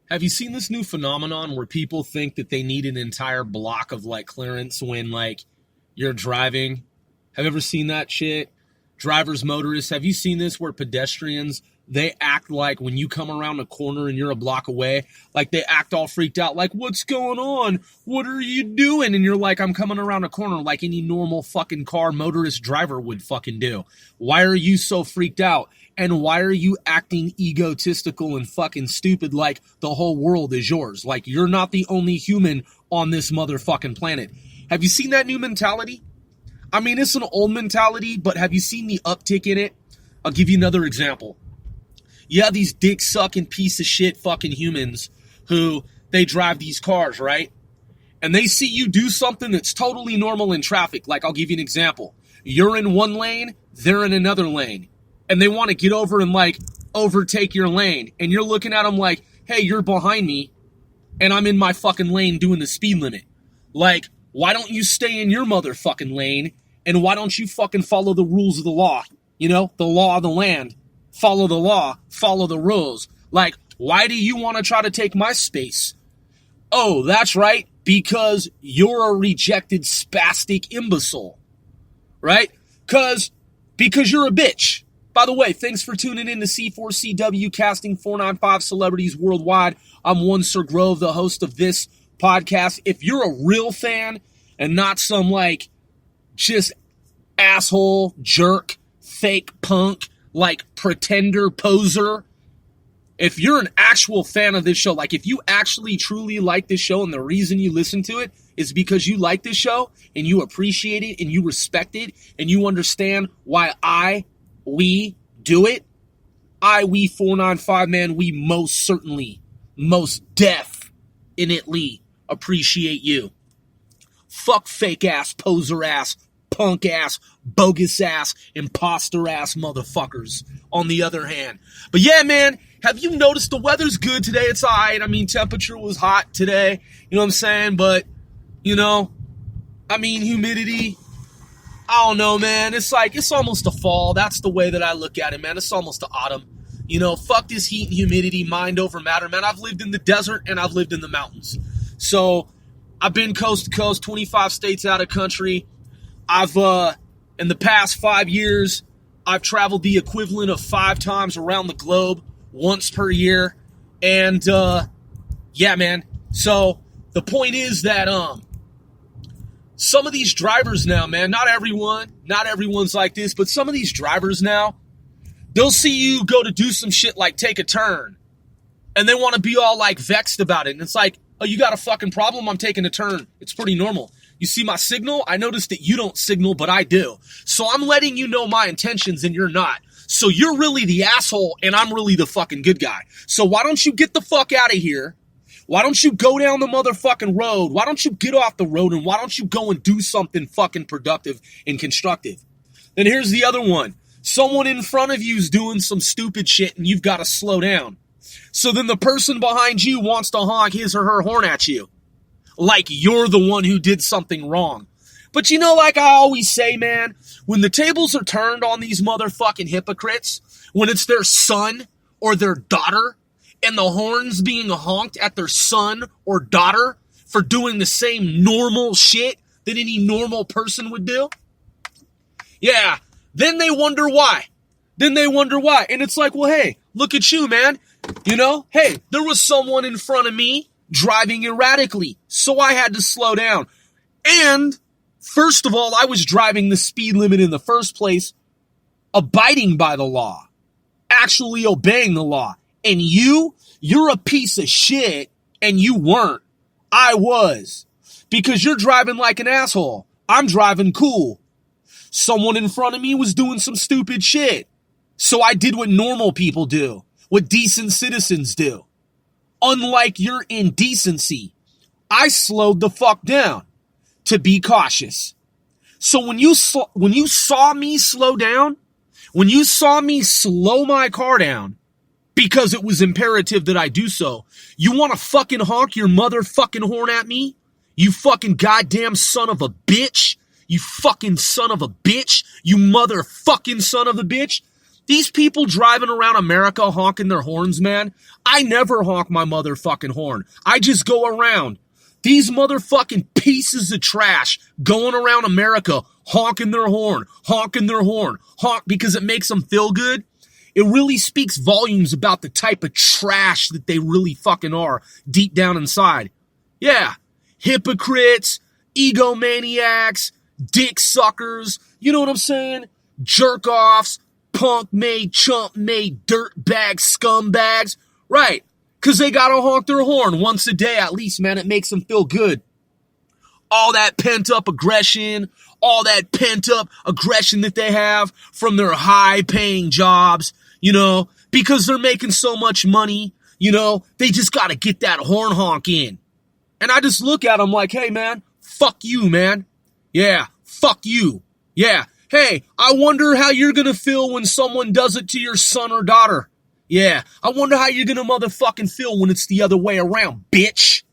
Have you seen this new phenomenon where people think that they need an entire block of like clearance when like you're driving? Have you ever seen that shit? Drivers, motorists, have you seen this where pedestrians, they act like when you come around a corner and you're a block away, like they act all freaked out, like, what's going on? What are you doing? And you're like, I'm coming around a corner like any normal fucking car motorist driver would fucking do. Why are you so freaked out? And why are you acting egotistical and fucking stupid like the whole world is yours? Like you're not the only human on this motherfucking planet. Have you seen that new mentality? I mean, it's an old mentality, but have you seen the uptick in it? I'll give you another example. Yeah, these dick-sucking piece of shit fucking humans who they drive these cars, right? And they see you do something that's totally normal in traffic. Like, I'll give you an example. You're in one lane, they're in another lane. And they want to get over and, like, overtake your lane. And you're looking at them like, hey, you're behind me, and I'm in my fucking lane doing the speed limit. Like, why don't you stay in your motherfucking lane? And why don't you fucking follow the rules of the law? You know, the law of the land. Follow the law. Follow the rules. Like, why do you want to try to take my space? Oh, that's right. Because you're a rejected spastic imbecile. Right? Because you're a bitch. By the way, thanks for tuning in to C4CW Casting 495 Celebrities Worldwide. I'm one Sir Grove, the host of this podcast. If you're a real fan and not some, like, just asshole, jerk, fake punk, like pretender, poser. If you're an actual fan of this show, like if you actually truly like this show and the reason you listen to it is because you like this show and you appreciate it and you respect it and you understand why we do it, we 495, man, we most certainly, most definitely appreciate you. Fuck fake ass, poser ass, punk ass, bogus ass, imposter ass motherfuckers on the other hand. But yeah, man, have you noticed the weather's good today? It's all right. I mean, temperature was hot today. You know what I'm saying? But, you know, I mean, humidity, I don't know, man. It's like, it's almost a fall. That's the way that I look at it, man. It's almost the autumn. You know, fuck this heat and humidity, mind over matter, man. I've lived in the desert and I've lived in the mountains. So I've been coast to coast, 25 states out of country. I've, in the past 5 years, I've traveled the equivalent of 5 times around the globe, once per year. And, yeah, man. So the point is that, some of these drivers now, man, not everyone's like this, but some of these drivers now, they'll see you go to do some shit like take a turn. And they want to be all like vexed about it. And it's like, oh, you got a fucking problem? I'm taking a turn. It's pretty normal. You see my signal? I noticed that you don't signal, but I do. So I'm letting you know my intentions and you're not. So you're really the asshole and I'm really the fucking good guy. So why don't you get the fuck out of here? Why don't you go down the motherfucking road? Why don't you get off the road and why don't you go and do something fucking productive and constructive? Then here's the other one. Someone in front of you is doing some stupid shit and you've got to slow down. So then the person behind you wants to honk his or her horn at you. Like you're the one who did something wrong. But you know, like I always say, man, when the tables are turned on these motherfucking hypocrites, when it's their son or their daughter, and the horns being honked at their son or daughter for doing the same normal shit that any normal person would do, yeah, then they wonder why. And it's like, well, hey, look at you, man. You know, hey, there was someone in front of me driving erratically, so I had to slow down. And first of all, I was driving the speed limit in the first place, abiding by the law, actually obeying the law. And you're a piece of shit, and you weren't. I was. Because you're driving like an asshole. I'm driving cool. Someone in front of me was doing some stupid shit. So I did what normal people do, what decent citizens do. Unlike your indecency, I slowed the fuck down to be cautious. So when you saw me slow down, when you saw me slow my car down, because it was imperative that I do so, you want to fucking honk your motherfucking horn at me? You fucking goddamn son of a bitch? You fucking son of a bitch? You motherfucking son of a bitch? These people driving around America honking their horns, man. I never honk my motherfucking horn. I just go around. These motherfucking pieces of trash going around America honking their horn, honk because it makes them feel good. It really speaks volumes about the type of trash that they really fucking are deep down inside. Yeah, hypocrites, egomaniacs, dick suckers, you know what I'm saying? Jerk-offs, punk-made, chump-made, dirtbag scumbags. Right, because they gotta honk their horn once a day at least, man. It makes them feel good. All that pent-up aggression, that they have from their high-paying jobs, you know, because they're making so much money, you know, they just gotta get that horn honk in. And I just look at them like, hey, man, fuck you, man. Yeah, fuck you. Yeah, hey, I wonder how you're gonna feel when someone does it to your son or daughter. Yeah, I wonder how you're gonna motherfucking feel when it's the other way around, bitch.